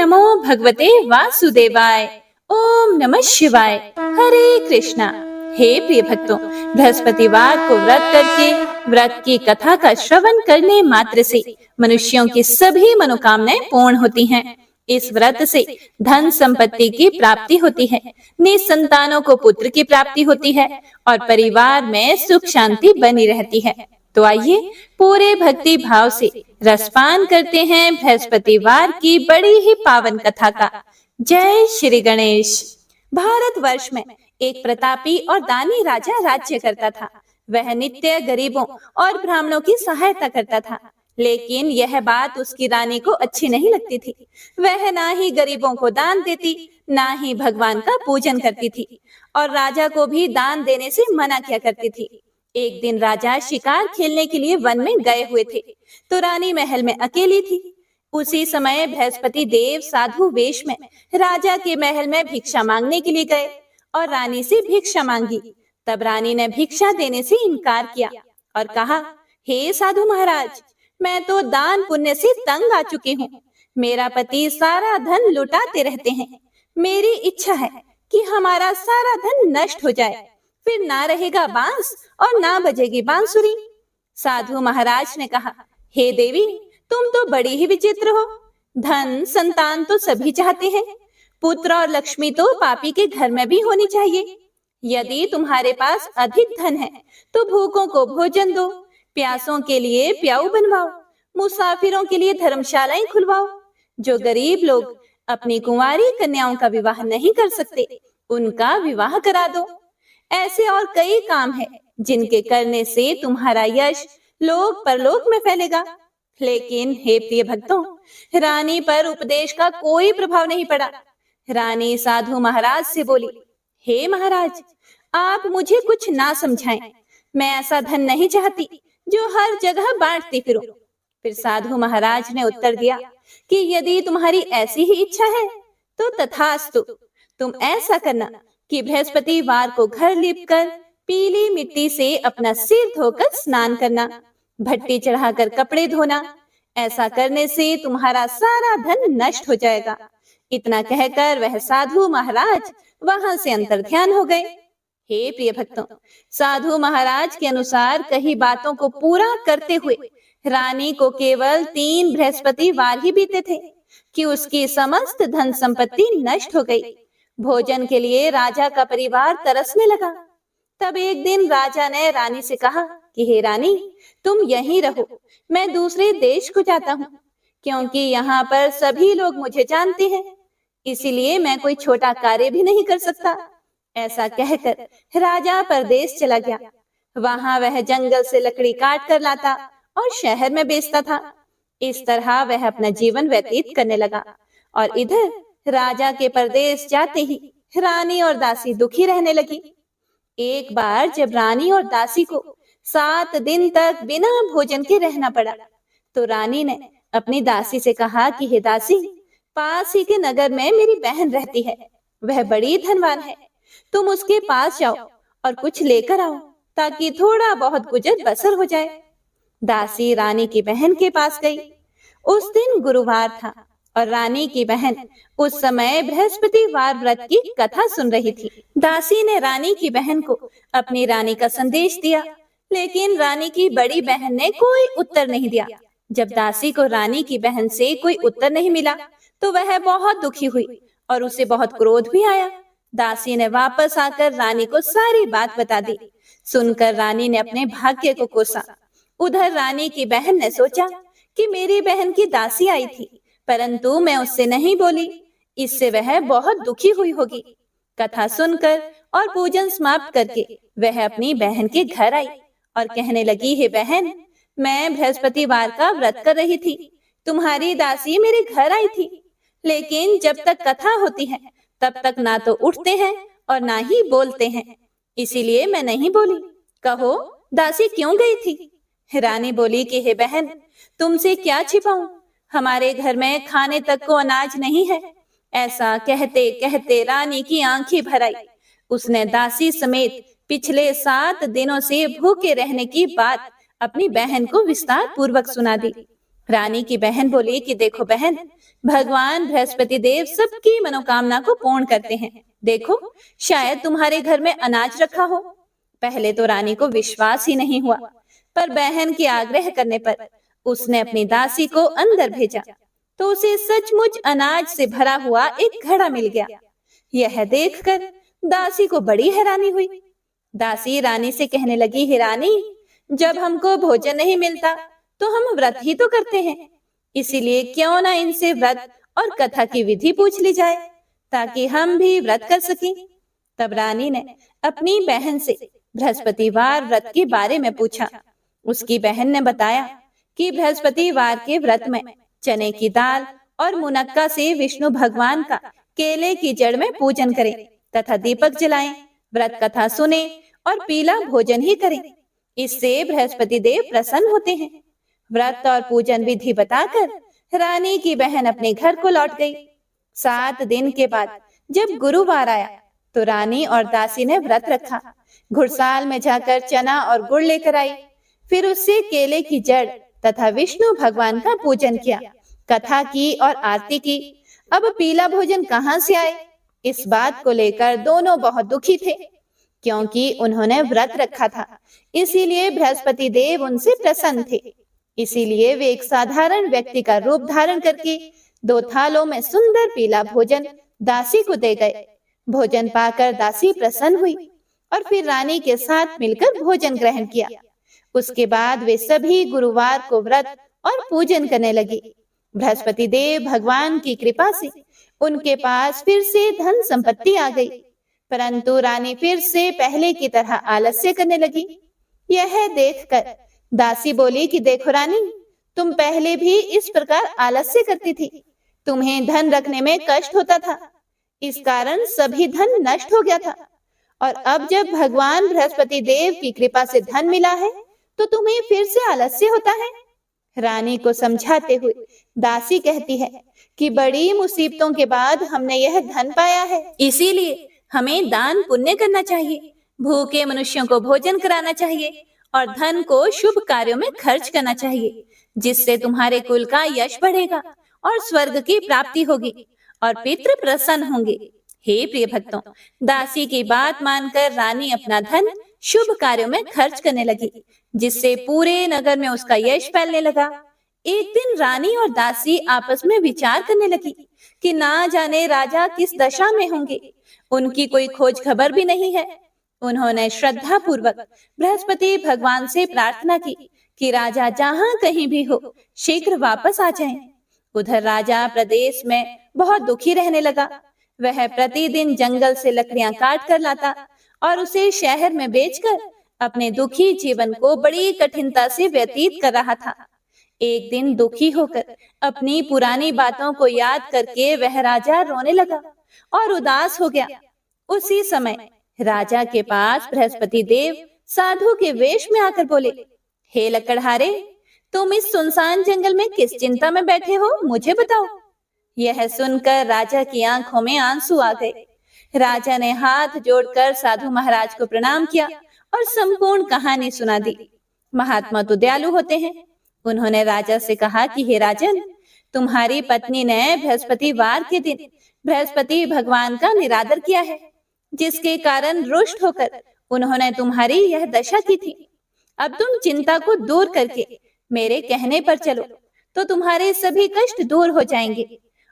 नमो भगवते वासुदेवाय। ओम नमः शिवाय। हरे कृष्णा। हे प्रिय भक्तों, बृहस्पतिवार को व्रत करके व्रत की कथा का श्रवण करने मात्र से मनुष्यों की सभी मनोकामनाएं पूर्ण होती हैं। इस व्रत से धन संपत्ति की प्राप्ति होती है, निसंतानों को पुत्र की प्राप्ति होती है और परिवार में सुख शांति बनी रहती है। तो आइए पूरे भक्ति भाव से रसपान करते हैं बृहस्पतिवार की बड़ी ही पावन कथा का। जय श्री गणेश। भारतवर्ष में एक प्रतापी और दानी राजा राज्य करता था। वह नित्य गरीबों और ब्राह्मणों की सहायता करता था, लेकिन यह बात उसकी रानी को अच्छी नहीं लगती थी। वह ना ही गरीबों को दान देती, ना ही भगवान का पूजन करती थी और राजा को भी दान देने से मना किया करती थी। एक दिन राजा शिकार खेलने के लिए वन में गए हुए थे, तो रानी महल में अकेली थी। उसी समय बृहस्पति देव साधु वेश में राजा के महल में भिक्षा मांगने के लिए गए और रानी से भिक्षा मांगी। तब रानी ने भिक्षा देने से इनकार किया और कहा, हे साधु महाराज, मैं तो दान पुण्य से तंग आ चुकी हूँ। मेरा पति सारा धन लुटाते रहते हैं। मेरी इच्छा है कि हमारा सारा धन नष्ट हो जाए, फिर ना रहेगा बांस और ना बजेगी बांसुरी। साधु महाराज ने कहा, हे देवी, तुम तो बड़ी ही विचित्र हो। धन संतान तो सभी चाहते हैं, पुत्र और लक्ष्मी तो पापी के घर में भी होनी चाहिए। यदि तुम्हारे पास अधिक धन है तो भूखों को भोजन दो, प्यासों के लिए प्याऊ बनवाओ, मुसाफिरों के लिए धर्मशालाएं खुलवाओ। जो गरीब लोग अपनी कुंवारी कन्याओं का विवाह नहीं कर सकते, उनका विवाह करा दो। ऐसे और कई काम है जिनके करने से तुम्हारा यश लोक परलोक में फैलेगा। लेकिन हे प्रिय भक्तों, रानी पर उपदेश का कोई प्रभाव नहीं पड़ा। रानी साधु महाराज से बोली, हे महाराज, आप मुझे कुछ ना समझाएं। मैं ऐसा धन नहीं चाहती जो हर जगह बांटती फिरूं। फिर साधु महाराज ने उत्तर दिया कि यदि तुम्हारी ऐसी ही इच्छा है तो तथास्तु। तुम ऐसा करना कि बृहस्पतिवार को घर लीपकर पीली मिट्टी से अपना सिर धोकर स्नान करना, भट्टी चढ़ाकर कपड़े धोना। ऐसा करने से तुम्हारा सारा धन नष्ट हो जाएगा। इतना कहकर वह साधु महाराज वहां से अंतर्ध्यान हो गए। हे प्रिय भक्तों, साधु महाराज के अनुसार कही बातों को पूरा करते हुए रानी को केवल 3 बृहस्पतिवार ही बीते थे कि उसकी समस्त धन संपत्ति नष्ट हो गई। भोजन के लिए राजा का परिवार तरसने लगा। तब एक दिन राजा ने रानी से कहा कि हे रानी, तुम यहीं रहो, मैं दूसरे देश को जाता हूँ, क्योंकि यहाँ पर सभी लोग मुझे जानते हैं, इसीलिए मैं कोई छोटा कार्य भी नहीं कर सकता। ऐसा कहकर राजा परदेश चला गया। वहां वह जंगल से लकड़ी काट कर लाता और शहर में बेचता था। इस तरह वह अपना जीवन व्यतीत करने लगा। और इधर राजा के परदेश जाते ही रानी और दासी दुखी रहने लगी। एक बार जब रानी और दासी को 7 दिन तक बिना भोजन के रहना पड़ा, तो रानी ने अपनी दासी से कहा कि हे दासी, पास ही के नगर में मेरी बहन रहती है, वह बड़ी धनवान है। तुम उसके पास जाओ और कुछ लेकर आओ, ताकि थोड़ा बहुत गुजर बसर हो जाए। दासी रानी की बहन के पास गई। उस दिन गुरुवार था और रानी की बहन उस समय बृहस्पतिवार व्रत की कथा सुन रही थी। दासी ने रानी की बहन को अपनी रानी का संदेश दिया, लेकिन रानी की बड़ी बहन ने कोई उत्तर नहीं दिया। जब दासी को रानी की बहन से कोई उत्तर नहीं मिला, तो वह बहुत दुखी हुई और उसे बहुत क्रोध भी आया। दासी ने वापस आकर रानी को सारी बात बता दी। सुनकर रानी ने अपने भाग्य को कोसा। उधर रानी की बहन ने सोचा कि मेरी बहन की दासी आई थी, परंतु मैं उससे नहीं बोली, इससे वह बहुत दुखी हुई होगी। कथा सुनकर और पूजन समाप्त करके वह अपनी बहन के घर आई और कहने लगी, हे बहन, मैं बृहस्पतिवार का व्रत कर रही थी, तुम्हारी दासी मेरे घर आई थी, लेकिन जब तक कथा होती है तब तक ना तो उठते हैं और ना ही बोलते हैं, इसीलिए मैं नहीं बोली। कहो, दासी क्यों गई थी? रानी बोली कि हे बहन, तुमसे क्या छिपाऊं, हमारे घर में खाने तक को अनाज नहीं है। ऐसा कहते कहते रानी की आंखें भर आई। उसने दासी समेत पिछले 7 दिनों से भूखे रहने की बात अपनी बहन को विस्तार पूर्वक सुना दी। रानी की बहन बोली कि देखो बहन, भगवान बृहस्पति देव सबकी मनोकामना को पूर्ण करते हैं। देखो, शायद तुम्हारे घर में अनाज रखा हो। पहले तो रानी को विश्वास ही नहीं हुआ, पर बहन के आग्रह करने पर उसने अपनी दासी को अंदर भेजा, तो उसे सचमुच अनाज से भरा हुआ एक घड़ा मिल गया। यह देखकर दासी को बड़ी हैरानी हुई। दासी रानी से कहने लगी, हे रानी, जब हमको भोजन नहीं मिलता तो हम व्रत ही तो करते हैं, इसीलिए क्यों ना इनसे व्रत और कथा की विधि पूछ ली जाए, ताकि हम भी व्रत कर सकें। तब रानी ने अपनी बहन से बृहस्पतिवार व्रत के बारे में पूछा। उसकी बहन ने बताया कि बृहस्पतिवार के व्रत में चने की दाल और मुनक्का से विष्णु भगवान का केले की जड़ में पूजन करें तथा दीपक जलाएं, व्रत कथा सुने और पीला भोजन ही करें। इससे बृहस्पति देव प्रसन्न होते हैं। व्रत और पूजन विधि बताकर रानी की बहन अपने घर को लौट गई। 7 दिन के बाद जब गुरुवार आया तो रानी और दासी ने व्रत रखा। घुड़साल में जाकर चना और गुड़ लेकर आई, फिर उससे केले की जड़ तथा विष्णु भगवान का पूजन किया, कथा की और आरती की। अब पीला भोजन कहाँ से आए, इस बात को लेकर दोनों बहुत दुखी थे, क्योंकि उन्होंने व्रत रखा था, इसीलिए बृहस्पति देव उनसे प्रसन्न थे। इसीलिए वे एक साधारण व्यक्ति का रूप धारण करके 2 थालों में सुंदर पीला भोजन दासी को दे गए। भोजन पाकर दासी प्रसन्न हुई और फिर रानी के साथ मिलकर भोजन ग्रहण किया। उसके बाद वे सभी गुरुवार को व्रत और पूजन करने लगे। बृहस्पति देव भगवान की कृपा से उनके पास फिर से धन संपत्ति आ गई, परंतु रानी फिर से पहले की तरह आलस्य करने लगी। यह देखकर दासी बोली कि देखो रानी, तुम पहले भी इस प्रकार आलस्य करती थी, तुम्हें धन रखने में कष्ट होता था, इस कारण सभी धन नष्ट हो गया था, और अब जब भगवान बृहस्पति देव की कृपा से धन मिला है तो तुम्हें फिर से आलस्य होता है। रानी को समझाते हुए दासी कहती है कि बड़ी मुसीबतों के बाद हमने यह धन पाया है, इसीलिए हमें दान पुण्य करना चाहिए, भूखे मनुष्यों को भोजन कराना चाहिए और धन को शुभ कार्यों में खर्च करना चाहिए, जिससे तुम्हारे कुल का यश बढ़ेगा और स्वर्ग की प्राप्ति होगी और पितृ प्रसन्न होंगे। हे प्रिय भक्तों, दासी की बात मानकर रानी अपना धन शुभ कार्यों में खर्च करने लगी, जिससे पूरे नगर में उसका यश फैलने लगा। एक दिन रानी और दासी आपस में विचार करने लगी कि ना जाने राजा किस दशा में होंगे, उनकी कोई खोज खबर भी नहीं है। उन्होंने श्रद्धा पूर्वक बृहस्पति भगवान से प्रार्थना की कि राजा जहाँ कहीं भी हो शीघ्र वापस आ जाएं। उधर राजा प्रदेश में बहुत दुखी रहने लगा। वह प्रतिदिन जंगल से लकड़ियां काट कर लाता और उसे शहर में बेचकर अपने दुखी जीवन को बड़ी कठिनता से व्यतीत कर रहा था। एक दिन दुखी होकर अपनी पुरानी बातों को याद करके वह राजा रोने लगा और उदास हो गया। उसी समय राजा के पास बृहस्पति देव साधु के वेश में आकर बोले, हे लकड़हारे, तुम इस सुनसान जंगल में किस चिंता में बैठे हो, मुझे बताओ। यह सुनकर राजा की आंखों में आंसू आ गए। राजा ने हाथ जोड़कर साधु महाराज को प्रणाम किया और संपूर्ण कहानी सुना दी। महात्मा तो दयालु होते हैं। उन्होंने राजा से कहा कि हे राजन, तुम्हारी पत्नी ने बृहस्पतिवार के दिन बृहस्पति भगवान का निरादर किया है, जिसके कारण रुष्ट होकर उन्होंने तुम्हारी यह दशा की थी। अब तुम चिंता को दूर करके मेरे कहने पर चलो तो तुम्हारे सभी कष्ट दूर हो जाएंगे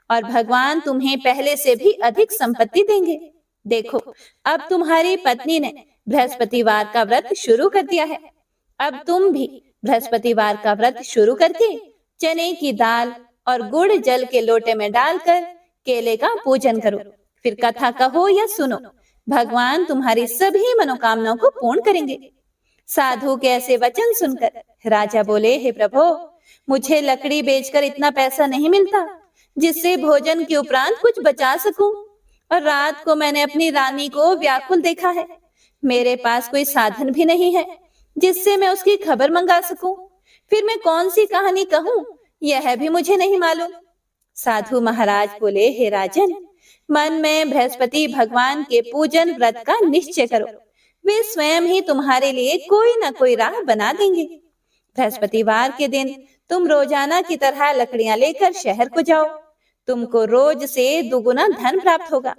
और भगवान तुम्हें पहले से भी अधिक संपत्ति देंगे। देखो, अब तुम्हारी पत्नी ने बृहस्पतिवार का व्रत शुरू कर दिया है। अब तुम भी बृहस्पतिवार का व्रत शुरू करके चने की दाल और गुड़ जल के लोटे में डालकर केले का पूजन करो, फिर कथा कहो या सुनो, भगवान तुम्हारी सभी मनोकामनाओं को पूर्ण करेंगे। साधु के ऐसे वचन सुनकर राजा बोले, हे प्रभु, मुझे लकड़ी बेचकर इतना पैसा नहीं मिलता जिससे भोजन के उपरांत कुछ बचा सकूं, और रात को मैंने अपनी रानी को व्याकुल देखा है। मेरे पास कोई साधन भी नहीं है जिससे मैं उसकी खबर मंगा सकूं। फिर मैं कौन सी कहानी कहूं, यह भी मुझे नहीं मालूम। साधु महाराज बोले, हे राजन, मन में बृहस्पति भगवान के पूजन व्रत का निश्चय करो, वे स्वयं ही तुम्हारे लिए कोई न कोई राह बना देंगे। बृहस्पतिवार के दिन तुम रोजाना की तरह लकड़ियां लेकर शहर को जाओ। तुमको रोज से दुगुना धन प्राप्त होगा,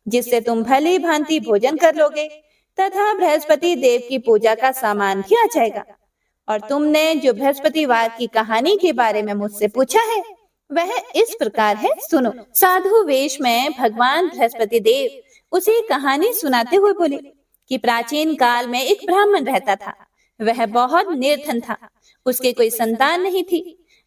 जिससे तुम भली भांति भोजन कर लोगे तथा बृहस्पति देव की पूजा का सामान भी आ जाएगा। और तुमने जो बृहस्पतिवार की कहानी के बारे में मुझसे पूछा है वह इस प्रकार है, सुनो। साधु वेश में भगवान बृहस्पति देव उसे कहानी सुनाते हुए बोले कि प्राचीन काल में एक ब्राह्मण रहता था। वह बहुत निर्धन था, उसके कोई संतान नहीं थी।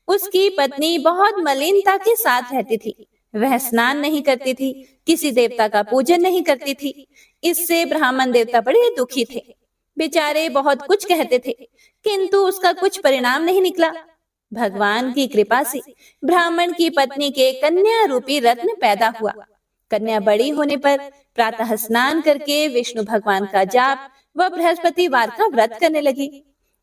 उसकी पत्नी बहुत मलिनता के साथ रहती थी। वह स्नान नहीं करती थी, किसी देवता का पूजन नहीं करती थी। इससे ब्राह्मण देवता बड़े दुखी थे। बेचारे बहुत कुछ कहते थे, किंतु उसका कुछ परिणाम नहीं निकला। भगवान की कृपा से ब्राह्मण की पत्नी के कन्या रूपी रत्न पैदा हुआ। कन्या बड़ी होने पर प्रातः स्नान करके विष्णु भगवान का जाप व बृहस्पतिवार का व्रत करने लगी।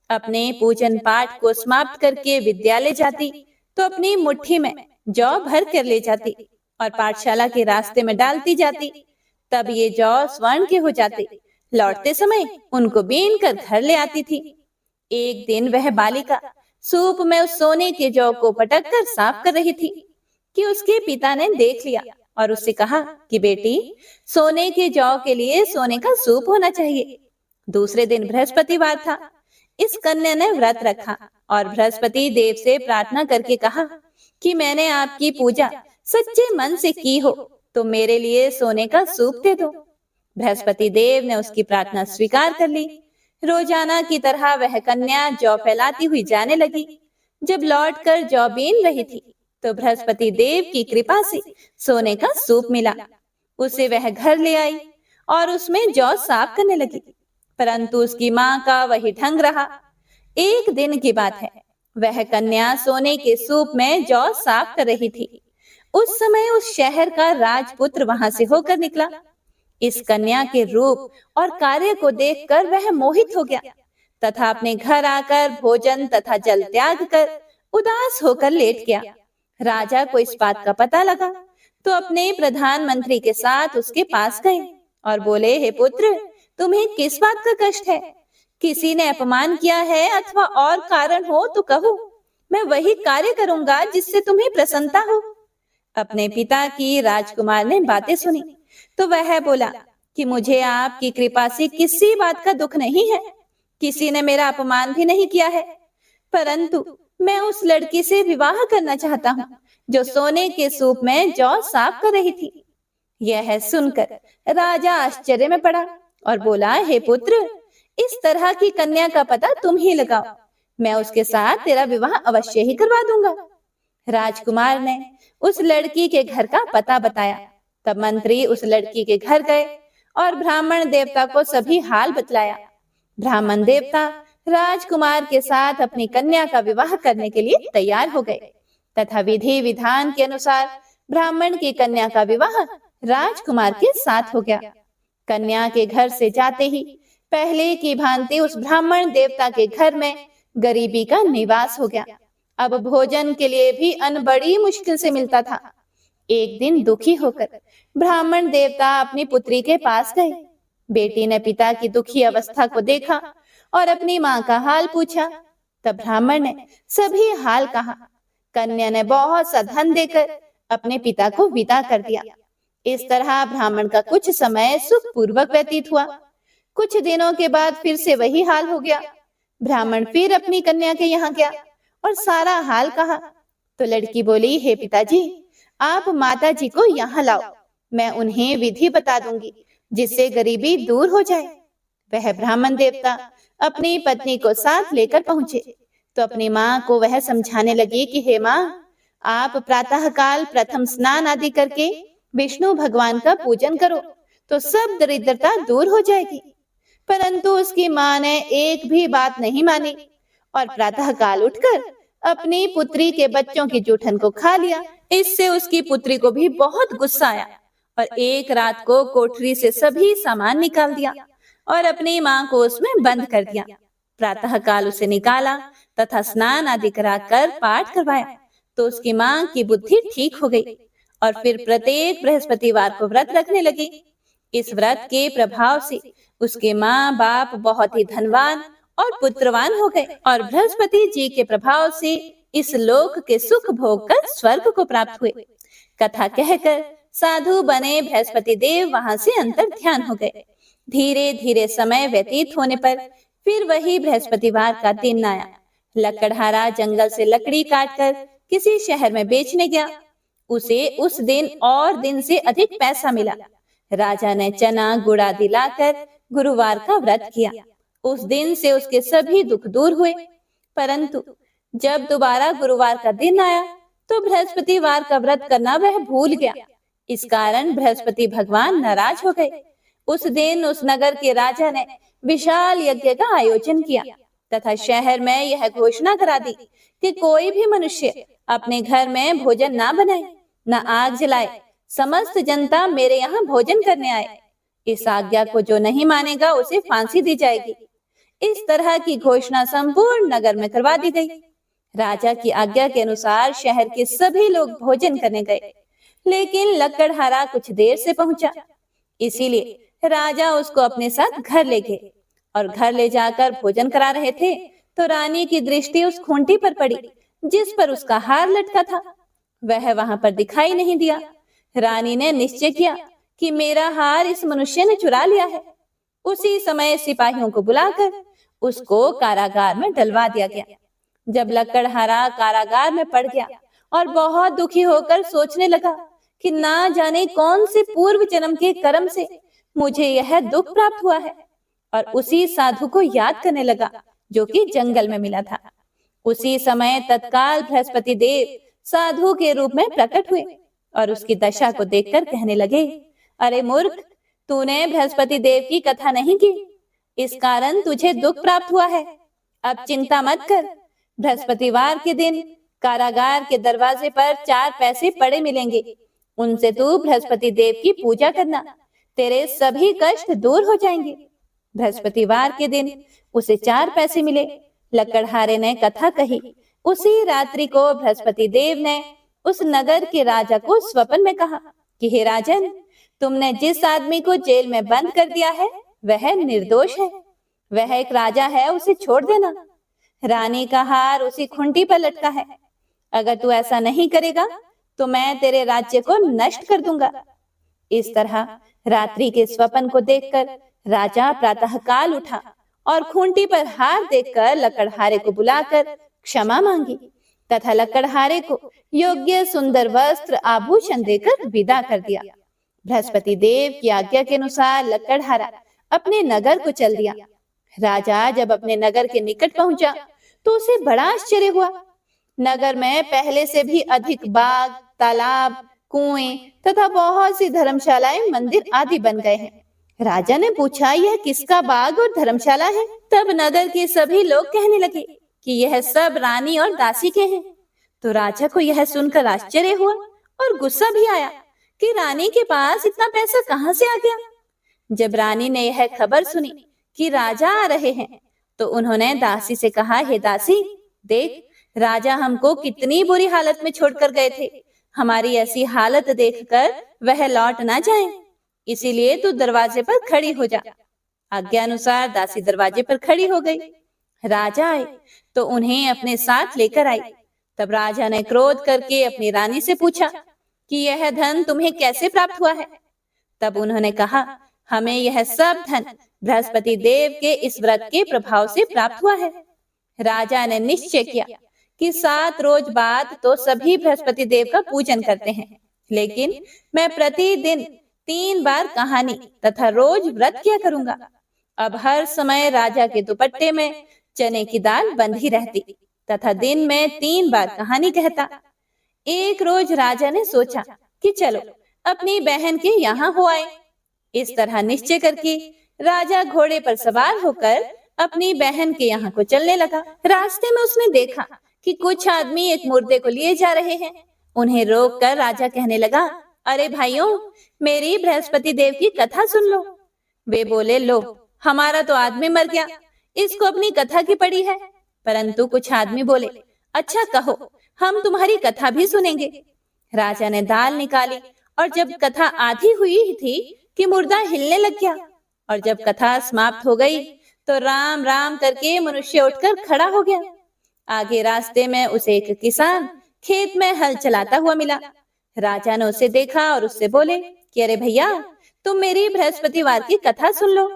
अपने पूजन पाठ को समाप्त करके विद्यालय जाती तो अपनी मुट्ठी में जौ भर कर ले जाती और पाठशाला के रास्ते में डालती जाती। तब ये जौ स्वर्ण के हो जाते। लौटते समय उनको बीन कर घर ले आती थी। एक दिन वह बालिका सूप में उस सोने के जौ को पटक कर साफ कर रही थी कि उसके पिता ने देख लिया और उससे कहा कि बेटी, सोने के जौ के लिए सोने का सूप होना चाहिए। दूसरे दिन बृहस्पतिवार था। इस कन्या ने व्रत रखा और बृहस्पति देव से प्रार्थना करके कहा कि मैंने आपकी पूजा सच्चे मन से की हो तो मेरे लिए सोने का सूप दे दो। बृहस्पति देव ने उसकी प्रार्थना स्वीकार कर ली। रोजाना की तरह वह कन्या जौ फैलाती हुई जाने लगी। जब लौटकर जौ बीन रही थी तो बृहस्पति देव की कृपा से सोने का सूप मिला। उसे वह घर ले आई और उसमें जौ साफ करने लगी, परंतु उसकी माँ का वही ढंग रहा। एक दिन की बात है, वह कन्या सोने के सूप में जौ साफ कर रही थी। उस समय उस शहर का राजपुत्र वहां से होकर निकला। इस कन्या के रूप और कार्य को देखकर वह मोहित हो गया तथा अपने घर आकर भोजन तथा जल त्याग कर उदास होकर लेट गया। राजा को इस बात का पता लगा तो अपने प्रधानमंत्री के साथ उसके पास गए और बोले, हे पुत्र, तुम्हें किस बात का कष्ट है? किसी ने अपमान किया है अथवा और कारण हो तो कहो, मैं वही कार्य करूंगा जिससे तुम्हें प्रसन्नता हो। अपने पिता की राजकुमार ने बातें सुनी तो वह बोला कि मुझे आपकी कृपा से किसी बात का दुख नहीं है। किसी ने मेरा अपमान भी नहीं किया है, परंतु मैं उस लड़की से विवाह करना चाहता हूँ जो सोने के सूप में जौ साफ कर रही थी। यह सुनकर राजा आश्चर्य में पड़ा और बोला, हे पुत्र, इस तरह की कन्या का पता तुम ही लगाओ, मैं उसके साथ तेरा विवाह अवश्य ही करवा दूंगा। राजकुमार ने उस लड़की के घर का पता बताया। तब मंत्री उस लड़की के घर गए और ब्राह्मण देवता को सभी हाल बतलाया। ब्राह्मण देवता राजकुमार के साथ अपनी कन्या का विवाह करने के लिए तैयार हो गए तथा विधि विधान के अनुसार ब्राह्मण की कन्या का विवाह राजकुमार के साथ हो गया। कन्या के घर से जाते ही पहले की भांति उस ब्राह्मण देवता के घर में गरीबी का निवास हो गया। अब भोजन के लिए भी अन्न बड़ी मुश्किल से मिलता था। एक दिन दुखी होकर ब्राह्मण देवता अपनी पुत्री के पास गए। बेटी ने पिता की दुखी अवस्था को देखा और अपनी माँ का हाल पूछा। तब ब्राह्मण ने सभी हाल कहा। कन्या ने बहुत सा धन देकर अपने पिता को विदा कर दिया। इस तरह ब्राह्मण का कुछ समय सुख पूर्वक व्यतीत हुआ। कुछ दिनों के बाद फिर से वही हाल हो गया। ब्राह्मण फिर अपनी कन्या के यहाँ गया और सारा हाल कहा तो लड़की बोली, हे पिताजी, आप माता जी को यहाँ लाओ, मैं उन्हें विधि बता दूंगी जिससे गरीबी दूर हो जाए। वह ब्राह्मण देवता अपनी पत्नी को साथ लेकर पहुंचे तो अपनी माँ को वह समझाने लगी कि हे माँ, आप प्रातः काल प्रथम स्नान आदि करके विष्णु भगवान का पूजन करो तो सब दरिद्रता दूर हो जाएगी। परंतु उसकी माँ ने एक भी बात नहीं मानी और प्रातः काल उठकर अपनी पुत्री के बच्चों की जूठन को खा लिया। इससे उसकी पुत्री को भी बहुत गुस्सा आया और एक रात को कोठरी से सभी सामान निकाल दिया और अपनी माँ को उसमें बंद कर दिया। प्रातः काल उसे निकाला तथा स्नान आदि कराकर पाठ करवाया तो उसकी माँ की बुद्धि ठीक हो गई और फिर प्रत्येक बृहस्पतिवार को व्रत रखने लगी। इस व्रत के प्रभाव से उसके माँ बाप बहुत ही धनवान और पुत्रवान हो गए और बृहस्पति जी के प्रभाव से इस लोक के सुख भोग कर स्वर्ग को प्राप्त हुए। कथा कहकर साधु बने बृहस्पति देव वहां से अंतर ध्यान हो गए। धीरे धीरे समय व्यतीत होने पर फिर वही बृहस्पतिवार का दिन आया। लकड़हारा जंगल से लकड़ी काटकर किसी शहर में बेचने गया। उसे उस दिन और दिन से अधिक पैसा मिला। राजा ने चना गुड़ आदि लाकर गुरुवार का व्रत किया। उस दिन से उसके सभी दुख दूर हुए। परंतु जब दोबारा गुरुवार का दिन आया तो बृहस्पतिवार का व्रत करना वह भूल गया। इस कारण बृहस्पति भगवान नाराज हो गए। उस दिन उस नगर के राजा ने विशाल यज्ञ का आयोजन किया तथा शहर में यह घोषणा करा दी कि कोई भी मनुष्य अपने घर में भोजन ना बनाए, न आग जलाए। समस्त जनता मेरे यहाँ भोजन करने आए। इस आज्ञा को जो नहीं मानेगा उसे फांसी दी जाएगी। इस तरह की घोषणा संपूर्ण नगर में करवा दी गई। राजा की आज्ञा के अनुसार शहर के सभी लोग भोजन करने गए, लेकिन लकड़हारा कुछ देर से पहुंचा। इसीलिए राजा उसको अपने साथ घर ले गए और घर ले जाकर भोजन करा रहे थे तो रानी की दृष्टि उस खूंटी पर पड़ी जिस पर उसका हार लटका था। वह वहां पर दिखाई नहीं दिया। रानी ने निश्चय किया कि मेरा हार इस मनुष्य ने चुरा लिया है। उसी समय सिपाहियों को बुलाकर उसको कारागार में डलवा दिया गया। जब लकड़हारा कारागार में पड़ गया और बहुत दुखी होकर सोचने लगा कि ना जाने कौन से पूर्व जन्म के कर्म से मुझे यह दुख प्राप्त हुआ है, और उसी साधु को याद करने लगा जो कि जंगल में मिला था। उसी समय तत्काल बृहस्पति देव साधु के रूप में प्रकट हुए और उसकी दशा को देखकर कहने लगे, अरे मूर्ख, तूने बृहस्पति देव की कथा नहीं की, इस कारण तुझे दुख प्राप्त हुआ है। अब चिंता मत कर। बृहस्पतिवार के दिन कारागार के दरवाजे पर 4 पैसे पड़े मिलेंगे। उनसे तू बृहस्पति देव की पूजा करना, तेरे सभी कष्ट दूर हो जाएंगे। बृहस्पतिवार के दिन उसे 4 पैसे मिले। लकड़हारे ने कथा कही। उसी रात्रि को बृहस्पति देव ने उस नगर के राजा को स्वप्न में कहा कि हे राजन, तुमने जिस आदमी को जेल में बंद कर दिया है वह निर्दोष है। वह एक राजा है, उसे छोड़ देना। रानी का हार उसी खूंटी पर लटका है। अगर तू ऐसा नहीं करेगा तो मैं तेरे राज्य को नष्ट कर दूंगा। इस तरह रात्रि के स्वप्न को देखकर राजा प्रातःकाल उठा और खूंटी पर हार देखकर लकड़हारे को बुलाकर क्षमा मांगी तथा लकड़हारे को योग्य सुंदर वस्त्र आभूषण देकर विदा कर दिया। बृहस्पति देव की आज्ञा के अनुसार लकड़हारा अपने नगर को चल दिया। राजा जब अपने नगर के निकट पहुंचा तो उसे बड़ा आश्चर्य हुआ। नगर में पहले से भी अधिक बाग, तालाब, कुएं तथा बहुत सी धर्मशालाएं, मंदिर आदि बन गए हैं। राजा ने पूछा, यह किसका बाग और धर्मशाला है? तब नगर के सभी लोग कहने लगे कि यह सब रानी और दासी के हैं। तो राजा को यह सुनकर आश्चर्य हुआ और गुस्सा भी आया कि रानी के पास इतना पैसा कहां से आ गया। जब रानी ने यह खबर सुनी कि राजा आ रहे हैं तो उन्होंने दासी से कहा, हे दासी, देख, राजा हमको कितनी बुरी हालत में छोड़कर गए थे। हमारी ऐसी हालत देखकर वह लौट ना जाए, इसीलिए तू दरवाजे पर खड़ी हो जा। आज्ञा अनुसार दासी दरवाजे पर खड़ी हो गई। राजा आए तो उन्हें अपने साथ लेकर आई। तब राजा ने क्रोध करके अपनी रानी से पूछा कि यह धन तुम्हें कैसे प्राप्त हुआ है? तब उन्होंने कहा, हमें यह सब धन बृहस्पति देव के इस व्रत के प्रभाव से प्राप्त हुआ है। राजा ने निश्चय किया कि 7 रोज बाद तो सभी बृहस्पति देव का पूजन करते हैं, लेकिन मैं प्रतिदिन 3 बार कहानी तथा रोज व्रत किया करूंगा। अब हर समय राजा के दुपट्टे में चने की दाल बंधी रहती तथा दिन में 3 बार कहानी कहता। एक रोज राजा ने सोचा कि चलो अपनी बहन के यहाँ हो आए। इस तरह निश्चय करके राजा घोड़े पर सवार होकर अपनी बहन के यहाँ को चलने लगा। रास्ते में उसने देखा कि कुछ आदमी एक मुर्दे को लिए जा रहे हैं। उन्हें रोककर राजा कहने लगा, अरे भाइयों, मेरी बृहस्पति देव की कथा सुन लो। वे बोले, लो, हमारा तो आदमी मर गया, इसको अपनी कथा की पड़ी है। परंतु कुछ आदमी बोले, अच्छा कहो, हम तुम्हारी कथा भी सुनेंगे। राजा ने दाल निकाली और जब कथा आधी हुई थी कि मुर्दा हिलने लग गया, और जब कथा समाप्त हो गई तो राम राम करके मनुष्य उठकर खड़ा हो गया। आगे रास्ते में उसे एक किसान खेत में हल चलाता हुआ मिला। राजा ने उसे देखा और उससे बोले कि अरे भैया, तुम मेरी बृहस्पतिवार की कथा सुन लो।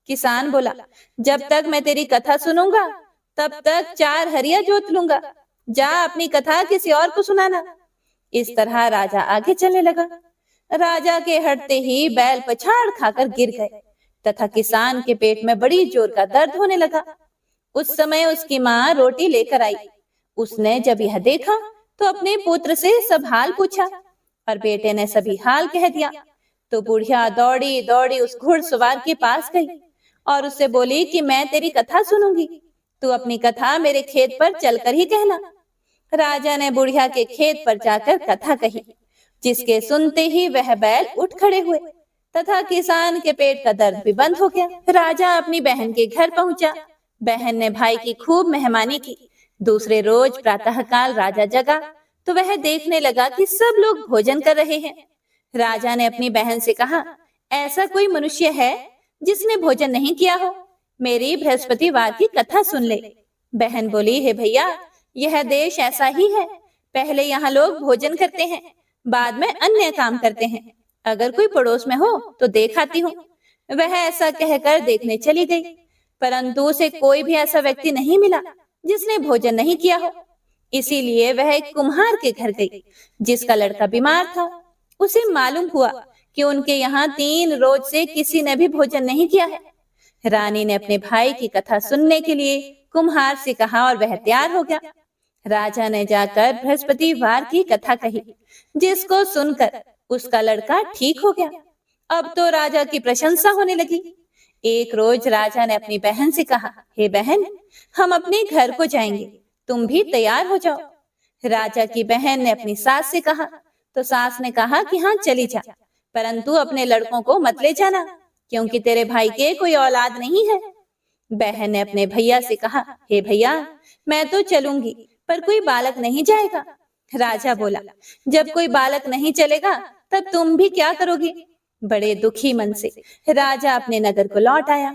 किसान बोला, जब तक मैं तेरी कथा सुनूंगा तब तक 4 हरिया जोत लूंगा। जा अपनी कथा किसी और को सुनाना। इस तरह राजा आगे चलने लगा। राजा के हटते ही बैल पछाड़ खाकर गिर गए तथा किसान के पेट में बड़ी जोर का दर्द होने लगा। उस समय उसकी माँ रोटी लेकर आई। उसने जब यह देखा तो अपने पुत्र से सब हाल पूछा और बेटे ने सभी हाल कह दिया। तो बुढ़िया दौड़ी दौड़ी उस घुड़सवार के पास गई और उससे बोली कि मैं तेरी कथा सुनूंगी, तू अपनी कथा मेरे खेत पर चलकर ही कहना। राजा ने बुढ़िया के खेत पर जाकर कथा कही, जिसके सुनते ही वह बैल उठ खड़े हुए तथा किसान के पेट का दर्द भी बंद हो गया। राजा अपनी बहन के घर पहुंचा। बहन ने भाई की खूब मेहमानी की। दूसरे रोज प्रातःकाल राजा जगा तो वह देखने लगा कि सब लोग भोजन कर रहे हैं। राजा ने अपनी बहन से कहा, ऐसा कोई मनुष्य है जिसने भोजन नहीं किया हो? मेरी बृहस्पतिवार की कथा सुन ले। बहन बोली, हे भैया, यह देश ऐसा ही है। पहले यहाँ लोग भोजन करते हैं, बाद में अन्य काम करते हैं। अगर कोई पड़ोस में हो तो देख आती हूँ। वह ऐसा कहकर देखने चली गई, परंतु उसे कोई भी ऐसा व्यक्ति नहीं मिला जिसने भोजन नहीं किया हो। इसीलिए वह एक कुम्हार के घर गई, जिसका लड़का बीमार था। उसे मालूम हुआ कि उनके यहाँ 3 रोज से किसी ने भी भोजन नहीं किया है। रानी ने अपने भाई की कथा सुनने के लिए कुम्हार से कहा और वह तैयार हो गया। राजा ने जाकर बृहस्पतिवार की कथा कही, जिसको सुनकर उसका लड़का ठीक हो गया। अब तो राजा की प्रशंसा होने लगी। एक रोज राजा ने अपनी बहन से कहा, हे बहन, हम अपने घर को जाएंगे, तुम भी तैयार हो जाओ। राजा की बहन ने अपनी सास से कहा तो सास ने कहा कि हाँ चली जा, परंतु अपने लड़कों को मत ले जाना, क्योंकि तेरे भाई के कोई औलाद नहीं है। बहन ने अपने भैया से कहा, हे भैया, मैं तो चलूंगी, पर कोई बालक नहीं जाएगा। राजा बोला, जब कोई बालक नहीं चलेगा तब तुम भी क्या करोगी? बड़े दुखी मन से राजा अपने नगर को लौट आया।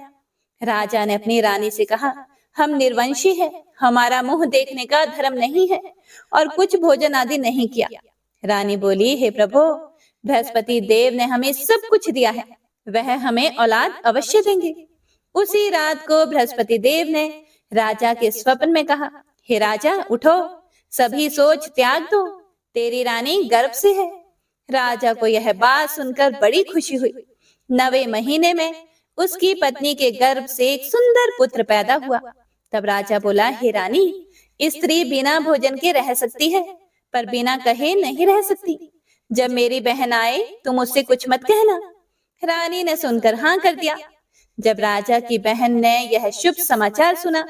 राजा ने अपनी रानी से कहा, हम निर्वंशी हैं, हमारा मुंह देखने का धर्म नहीं है और कुछ भोजन आदि नहीं किया। रानी बोली, हे प्रभु, बृहस्पति देव ने हमें सब कुछ दिया है, वह हमें औलाद अवश्य देंगे। उसी रात को बृहस्पति देव ने राजा के स्वप्न में कहा, हे राजा, उठो, सभी सोच त्याग दो, तेरी रानी गर्भ से है। राजा को यह बात सुनकर बड़ी खुशी हुई। 9वें महीने में उसकी पत्नी के गर्भ से एक सुंदर पुत्र पैदा हुआ। तब राजा बोला, हे रानी, स्त्री बिना भोजन के रह सकती है, पर बिना कहे नहीं रह सकती। जब मेरी बहन आए तुम उससे कुछ मत कहना। रानी ने सुनकर हाँ कर दिया। जब राजा की बहन ने यह शुभ समाचार सुना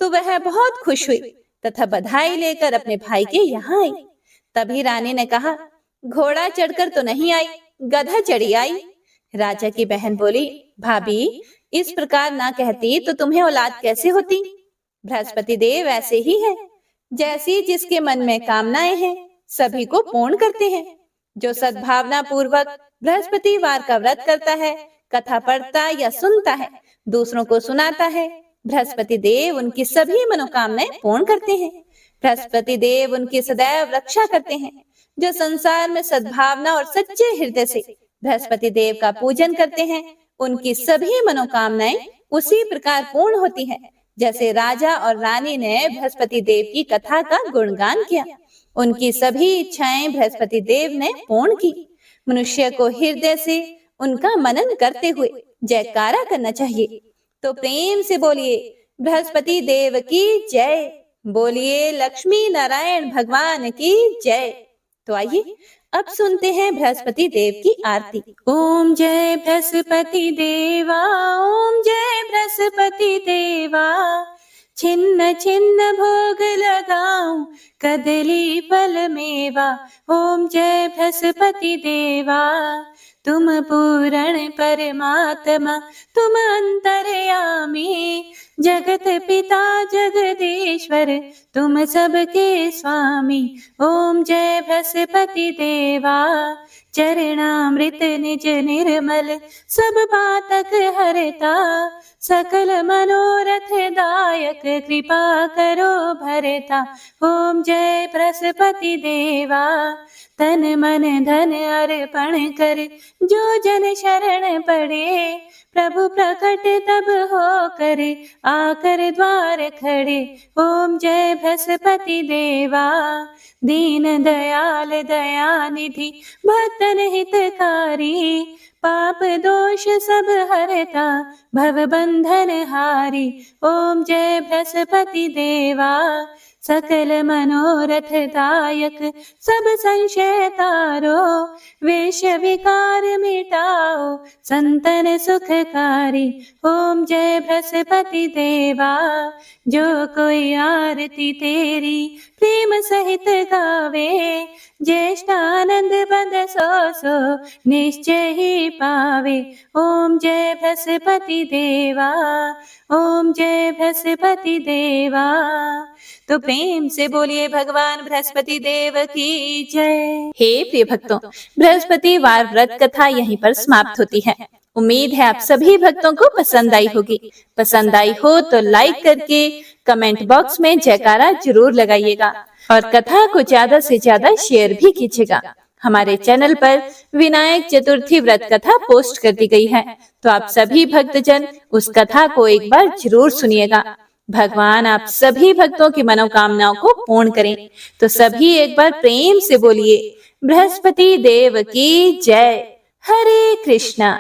तो वह बहुत खुश हुई तथा बधाई लेकर अपने भाई के यहाँ आई। तभी रानी ने कहा, घोड़ा चढ़कर तो नहीं आई, गधा चढ़ी आई। राजा की बहन बोली, भाभी, इस प्रकार ना कहती तो तुम्हें औलाद कैसे होती? बृहस्पति देव ऐसे ही है, जैसी जिसके मन में कामनाएं हैं सभी को पूर्ण करते हैं। जो सद्भावना पूर्वक बृहस्पतिवार का व्रत करता है, कथा पढ़ता या सुनता है, दूसरों को सुनाता है, बृहस्पति देव उनकी सभी मनोकामनाएं पूर्ण करते हैं। बृहस्पति देव उनकी सदैव रक्षा करते हैं। जो संसार में सद्भावना और सच्चे हृदय से बृहस्पति देव का पूजन करते हैं, उनकी सभी मनोकामनाएं उसी प्रकार पूर्ण होती हैं, जैसे राजा और रानी ने बृहस्पति देव की कथा का गुणगान किया। उनकी सभी इच्छाएं बृहस्पति देव ने पूर्ण की। मनुष्य को हृदय से उनका मनन करते हुए जयकारा करना चाहिए। तो प्रेम से बोलिए, बृहस्पति देव की जय। बोलिए, लक्ष्मी नारायण भगवान की जय। तो आइए अब सुनते हैं बृहस्पति देव की आरती। ओम जय बृहस्पति देवा, ओम जय बृहस्पति देवा, छिन्न छिन्न भोग लगाऊं कदली फल मेवा। ओम जय बृहस्पति देवा, तुम पूर्ण परमात्मा, तुम अंतर्यामी, जगत पिता जगदीश्वर, तुम सबके स्वामी। ओम जय बृहस्पति देवा, चरणामृत निज निर्मल, सब पातक हरता, सकल मनोरथ दायक, कृपा करो भरता। ओम जय बृहस्पति देवा, तन मन धन अर्पण कर जो जन शरण पड़े, प्रभु प्रकट तब हो करे आकर द्वार खड़े। ओम जय बृहस्पति देवा, दीन दयाल दयानिधि, भक्तन हितकारी, पाप दोष सब हरता, भव बंधन हारी। ओम जय बृहस्पति देवा, सकल मनोरथ दायक, सब संशय तारो, वेश विकार मिटाओ, संतन सुखकारी। ओम जय बृहस्पति देवा, जो कोई आरती तेरी प्रेम सहित गावे, ज्येष्ठानंद बंद सो निश्चय ही पावे। ओम जय बृहस्पति देवा, ओम जय बृहस्पति देवा। तो प्रेम से बोलिए भगवान बृहस्पति देव की जय। हे प्रिय भक्तों, बृहस्पतिवार व्रत कथा यहीं पर समाप्त होती है। उम्मीद है आप सभी भक्तों को पसंद आई होगी। पसंद आई हो तो लाइक करके कमेंट बॉक्स में जयकारा जरूर लगाइएगा और कथा को ज्यादा से ज्यादा शेयर भी कीजिएगा। हमारे चैनल पर विनायक चतुर्थी व्रत कथा पोस्ट कर दी गई है, तो आप सभी भक्तजन उस कथा को एक बार जरूर सुनिएगा। भगवान आप सभी भक्तों की मनोकामनाओं को पूर्ण करें। तो सभी एक बार प्रेम से बोलिए बृहस्पति देव की जय। हरे कृष्णा।